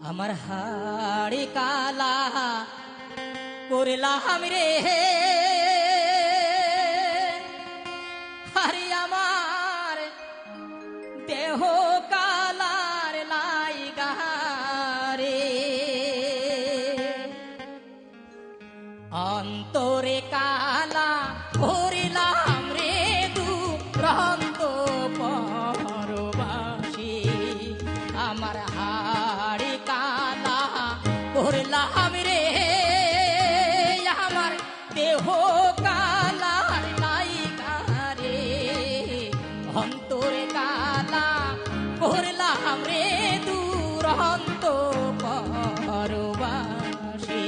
আমার হাড়ি কালা করলাম রে হারি আমার দেহ কালার লাইগা রে অন্তরে কালা করলাম রে দুরন্ত পরবাসী আমার হাড়ি কালা করলাম রে আমার দেহ কালার লাইগা রে অন্তরে কালা করলাম রে দুরন্ত পরবাসী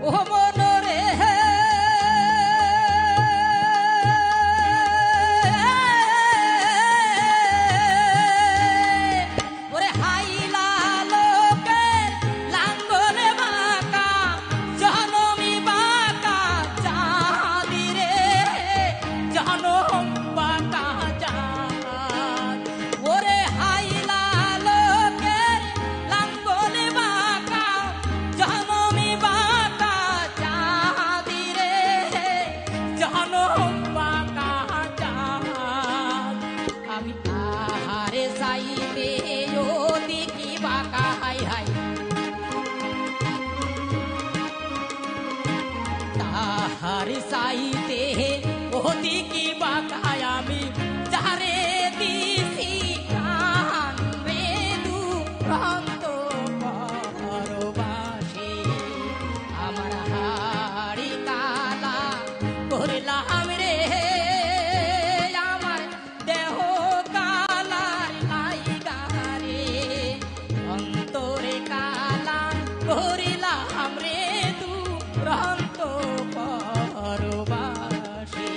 ও মনরে ওরে হাইলা লোকে লাঙ্গলে বাঁকা জনমি বাঁকা চাঁদি রে জনম বাঁকা চাঁদ ওরে হাইলা লোকে লাঙ্গলে বাঁকা জনমি বাঁকা আমি তাহারে চাইতে ওদি কি বাঁকা হাই হাই তাহারে চাইতে ওদি কি বাঁকা আমি যারে দিছি প্রাণ রে দুরন্ত পরবাসী আমার হাড়ি কালা করলাম রে আমার দেহ কালার লাইগা রে অন্তরে কালা করিলাম রে দুরন্ত পরবাসী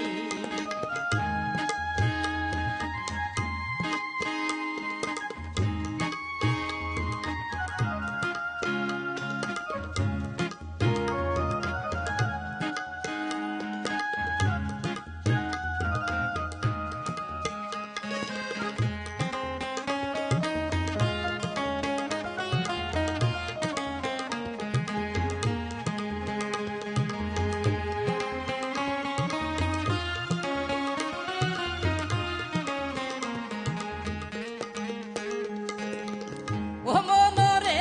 ও মনরে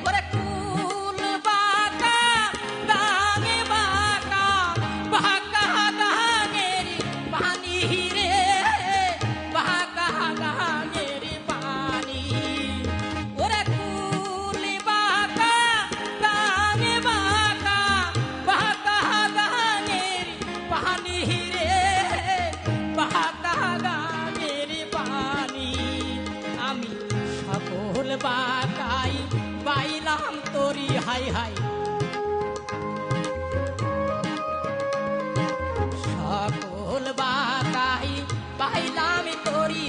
ওরে কুল বাঁকা গাঙে বাঁকা বাঁকা গাঙের পানি রে বাঁকা গাঙের পানি ওরে কুল বাঁকা গাঙে বাঁকা বাঁকা গাঙের পানি রে বাঁকা গাঙের পানি আমি সকল বাঁকাই পাইলাম তোরি হাই হাই সকল বাঁকাই পাইলাম তোরি